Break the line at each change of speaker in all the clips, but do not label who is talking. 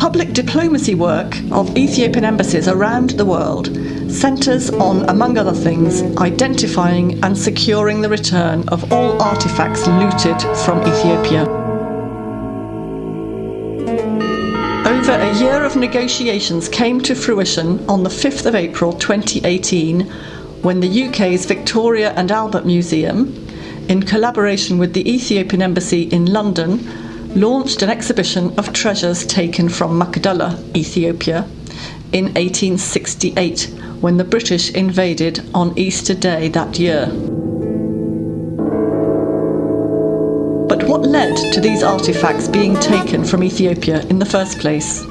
public diplomacy work of Ethiopian embassies around the world centres on, among other things, identifying and securing the return of all artefacts looted from Ethiopia. Over a year of negotiations came to fruition on the 5th of April 2018 when the UK's Victoria and Albert Museum, in collaboration with the Ethiopian Embassy in London, launched an exhibition of treasures taken from Maqdala, Ethiopia, in 1868, when the British invaded on Easter Day that year. But what led to these artefacts being taken from Ethiopia in the first place?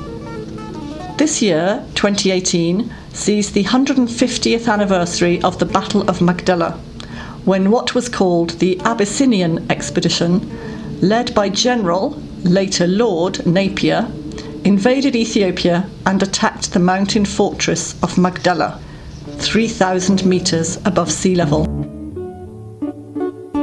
This year, 2018, sees the 150th anniversary of the Battle of Megdela, when what was called the Abyssinian Expedition, led by General, later Lord, Napier, invaded Ethiopia and attacked the mountain fortress of Maqdala, 3,000 metres above sea level.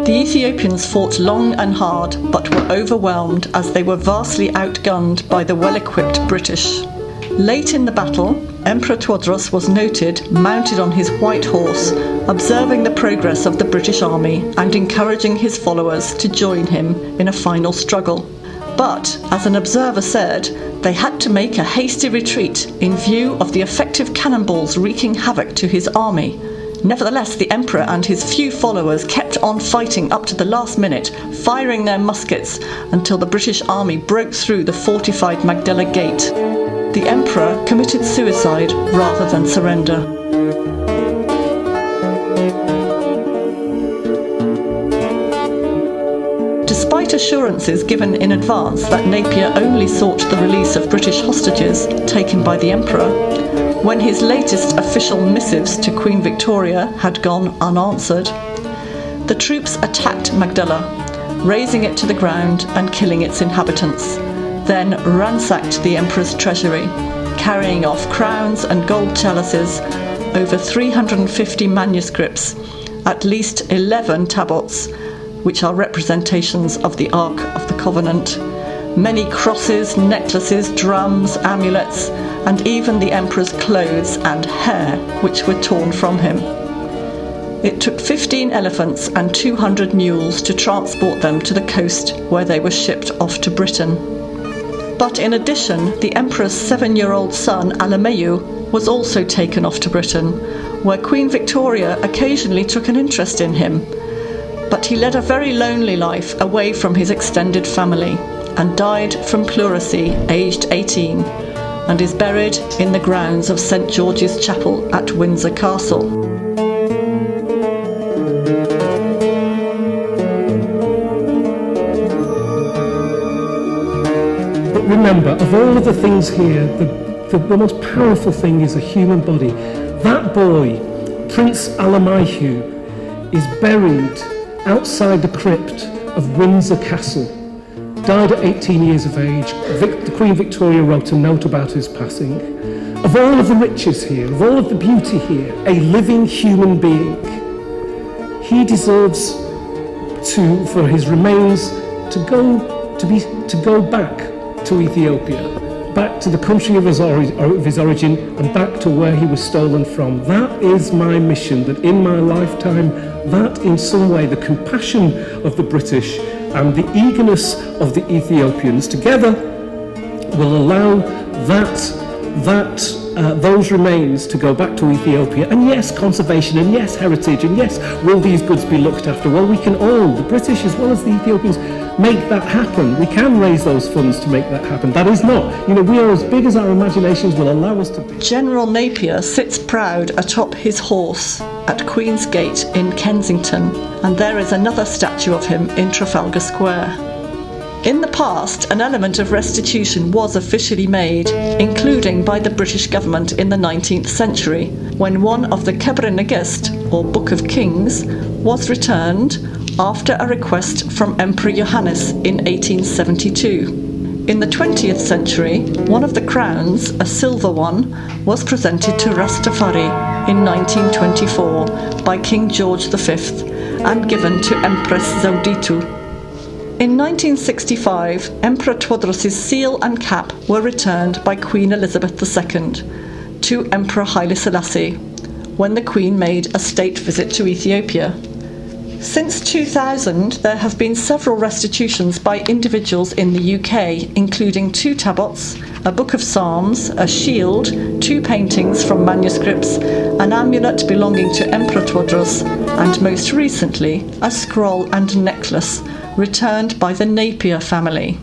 The Ethiopians fought long and hard, but were overwhelmed as they were vastly outgunned by the well-equipped British. Late in the battle, Emperor Tewodros was noted mounted on his white horse, observing the progress of the British army and encouraging his followers to join him in a final struggle. But, as an observer said, they had to make a hasty retreat in view of the effective cannonballs wreaking havoc to his army. Nevertheless, the emperor and his few followers kept on fighting up to the last minute, firing their muskets until the British army broke through the fortified Magdala gate. The emperor committed suicide rather than surrender. Despite assurances given in advance that Napier only sought the release of British hostages taken by the emperor, when his latest official missives to Queen Victoria had gone unanswered, the troops attacked Maqdala, razing it to the ground and killing its inhabitants, then ransacked the emperor's treasury, carrying off crowns and gold chalices, over 350 manuscripts, at least 11 tabots, which are representations of the Ark of the Covenant, many crosses, necklaces, drums, amulets, and even the emperor's clothes and hair, which were torn from him. It took 15 elephants and 200 mules to transport them to the coast, where they were shipped off to Britain. But in addition, the emperor's 7-year-old son, Alameyu, was also taken off to Britain, where Queen Victoria occasionally took an interest in him. But he led a very lonely life away from his extended family and died from pleurisy, aged 18, and is buried in the grounds of St George's Chapel at Windsor Castle.
But remember, of all of the things here, the most powerful thing is a human body. That boy, Prince Alameyu, is buried outside the crypt of Windsor Castle. Died at 18 years of age. The Queen Victoria wrote a note about his passing. Of all of the riches here, of all of the beauty here, a living human being, he deserves for his remains to go back to Ethiopia, back to the country of his origin, and back to where he was stolen from. That is my mission, that in my lifetime, that in some way the compassion of the British and the eagerness of the Ethiopians together will allow those remains to go back to Ethiopia. And yes, conservation, and yes, heritage, and yes, will these goods be looked after? Well, we can all, the British as well as the Ethiopians, make that happen. We can raise those funds to make that happen. That is not, we are as big as our imaginations will allow us to be.
General Napier sits proud atop his horse at Queen's Gate in Kensington, and there is another statue of him in Trafalgar Square. In the past, an element of restitution was officially made, including by the British government in the 19th century, when one of the Kebre Negest, or Book of Kings, was returned after a request from Emperor Johannes in 1872. In the 20th century, one of the crowns, a silver one, was presented to Rastafari in 1924 by King George V and given to Empress Zauditu. In 1965, Emperor Tewodros' seal and cap were returned by Queen Elizabeth II to Emperor Haile Selassie when the Queen made a state visit to Ethiopia. Since 2000, there have been several restitutions by individuals in the UK, including 2 tabots, a book of psalms, a shield, 2 paintings from manuscripts, an amulet belonging to Emperor Tewodros, and most recently, a scroll and necklace returned by the Napier family,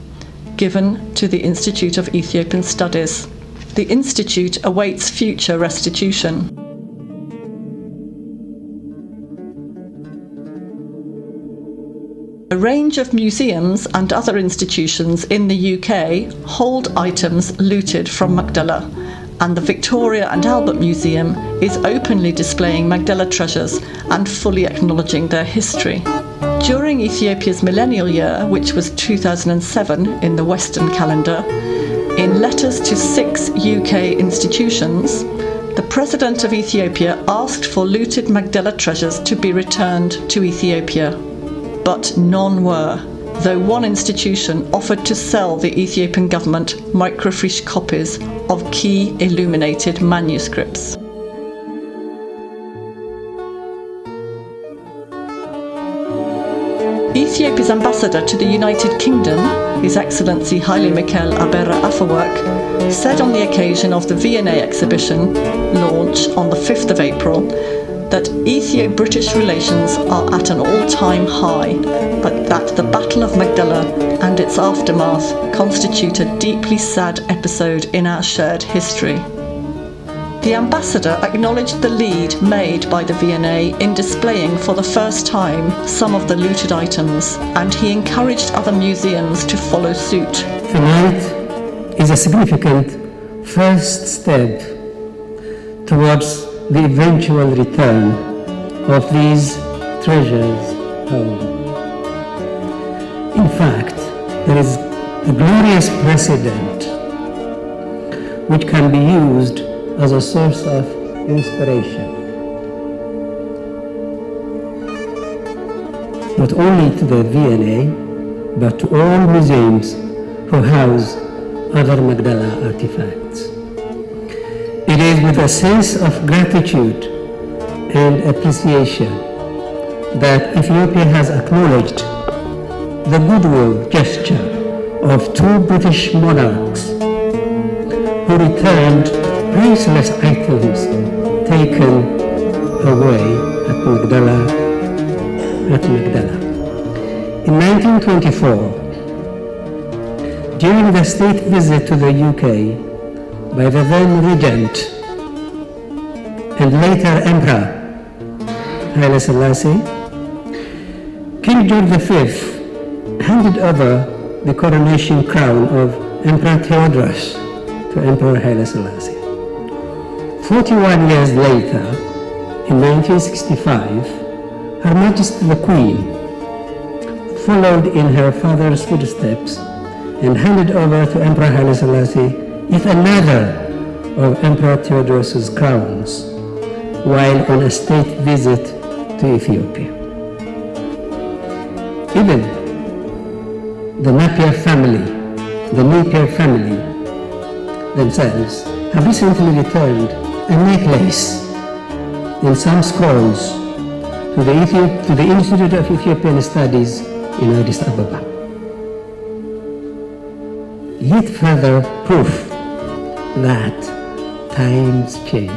given to the Institute of Ethiopian Studies. The Institute awaits future restitution. A range of museums and other institutions in the UK hold items looted from Maqdala, and the Victoria and Albert Museum is openly displaying Megdela treasures and fully acknowledging their history. During Ethiopia's millennial year, which was 2007 in the Western calendar, in letters to 6 UK institutions, the President of Ethiopia asked for looted Megdela treasures to be returned to Ethiopia. But none were, though one institution offered to sell the Ethiopian government microfiche copies of key illuminated manuscripts. Ethiopia's ambassador to the United Kingdom, His Excellency Haile Mikel Abera Afewerk, said on the occasion of the V&A exhibition launch on the 5th of April that Ethio-British relations are at an all-time high, but that the Battle of Megdala and its aftermath constitute a deeply sad episode in our shared history. The ambassador acknowledged the lead made by the V&A in displaying for the first time some of the looted items, and he encouraged other museums to follow suit.
Tonight is a significant first step towards the eventual return of these treasures home. In fact, there is a glorious precedent which can be used as a source of inspiration, not only to the V&A, but to all museums who house other Maqdala artifacts. It is with a sense of gratitude and appreciation that Ethiopia has acknowledged the goodwill gesture of 2 British monarchs who returned priceless items taken away at Maqdala. In 1924, during the state visit to the UK by the then regent and later Emperor Haile Selassie, King George V handed over the coronation crown of Emperor Tewodros to Emperor Haile Selassie. 41 years later, in 1965, Her Majesty the Queen followed in her father's footsteps and handed over to Emperor Haile Selassie yet another of Emperor Tewodros' crowns while on a state visit to Ethiopia. Even the Napier family themselves have recently returned a necklace and some scrolls to the Institute of Ethiopian Studies in Addis Ababa. Yet further proof that times change,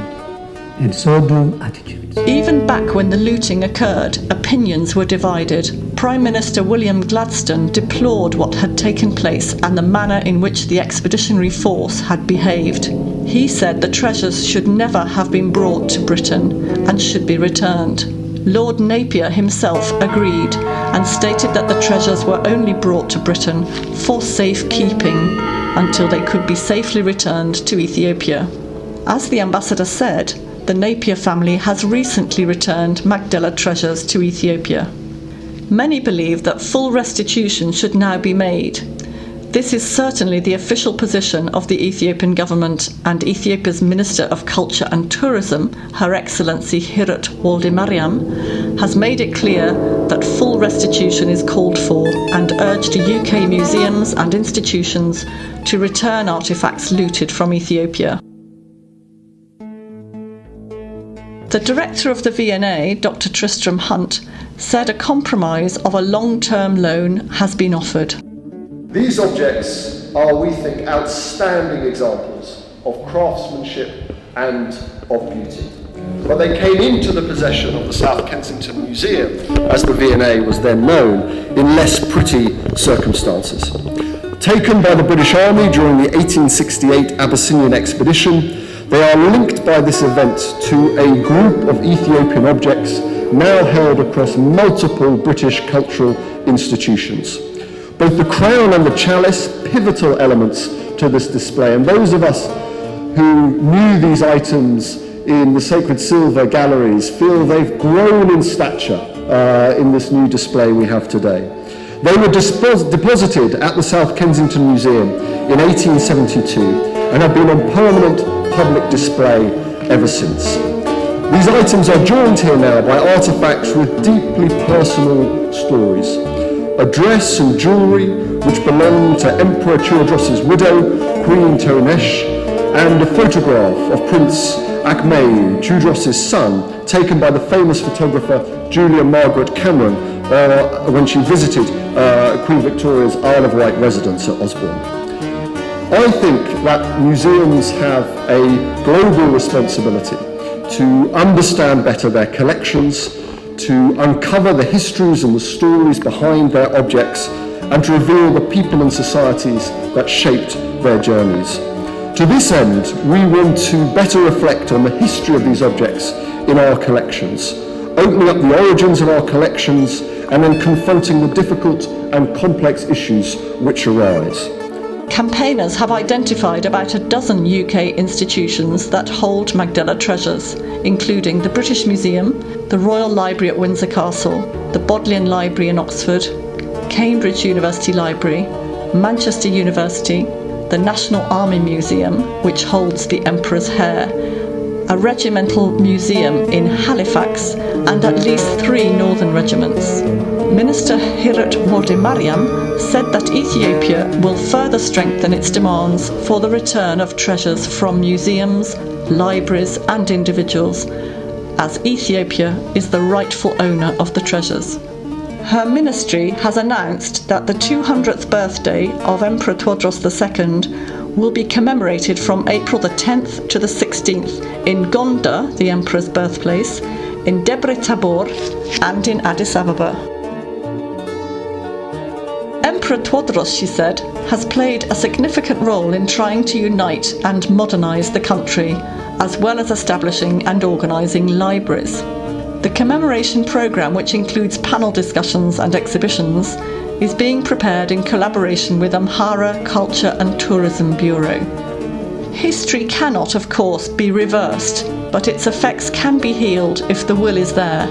and so do attitudes.
Even back when the looting occurred, opinions were divided. Prime Minister William Gladstone deplored what had taken place and the manner in which the expeditionary force had behaved. He said the treasures should never have been brought to Britain and should be returned. Lord Napier himself agreed and stated that the treasures were only brought to Britain for safekeeping until they could be safely returned to Ethiopia. As the ambassador said, the Napier family has recently returned Maqdala treasures to Ethiopia. Many believe that full restitution should now be made. This is certainly the official position of the Ethiopian government, and Ethiopia's Minister of Culture and Tourism, Her Excellency Hirat Waldemariam, has made it clear that full restitution is called for and urged UK museums and institutions to return artefacts looted from Ethiopia. The director of the V&A, Dr. Tristram Hunt, said a compromise of a long-term loan has been offered.
These objects are, we think, outstanding examples of craftsmanship and of beauty. But they came into the possession of the South Kensington Museum, as the V&A was then known, in less pretty circumstances. Taken by the British Army during the 1868 Abyssinian expedition, they are linked by this event to a group of Ethiopian objects now held across multiple British cultural institutions. Both the crown and the chalice, pivotal elements to this display, and those of us who knew these items in the Sacred Silver galleries feel they've grown in stature in this new display we have today. They were deposited at the South Kensington Museum in 1872 and have been on permanent public display ever since. These items are joined here now by artefacts with deeply personal stories. A dress and jewellery which belonged to Emperor Tewodros' widow, Queen Terenesh, and a photograph of Prince Akmei, Tewodros' son, taken by the famous photographer Julia Margaret Cameron when she visited Queen Victoria's Isle of Wight residence at Osborne. I think that museums have a global responsibility to understand better their collections, to uncover the histories and the stories behind their objects, and to reveal the people and societies that shaped their journeys. To this end, we want to better reflect on the history of these objects in our collections, opening up the origins of our collections and then confronting the difficult and complex issues which arise.
Campaigners have identified about a dozen UK institutions that hold Megdela treasures, including the British Museum, the Royal Library at Windsor Castle, the Bodleian Library in Oxford, Cambridge University Library, Manchester University, the National Army Museum, which holds the Emperor's hair, a regimental museum in Halifax, and at least 3 northern regiments. Minister Hirat Waldemariam said that Ethiopia will further strengthen its demands for the return of treasures from museums, libraries and individuals, as Ethiopia is the rightful owner of the treasures. Her ministry has announced that the 200th birthday of Emperor Tewodros II will be commemorated from April the 10th to the 16th in Gondar, the Emperor's birthplace, in Debre Tabor and in Addis Ababa. Emperor Tewodros, she said, has played a significant role in trying to unite and modernise the country, as well as establishing and organising libraries. The commemoration programme, which includes panel discussions and exhibitions, is being prepared in collaboration with Amhara Culture and Tourism Bureau. History cannot, of course, be reversed, but its effects can be healed if the will is there.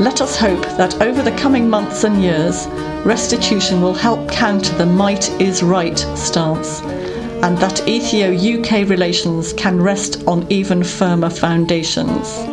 Let us hope that over the coming months and years, restitution will help counter the might is right stance, and that Ethio-UK relations can rest on even firmer foundations.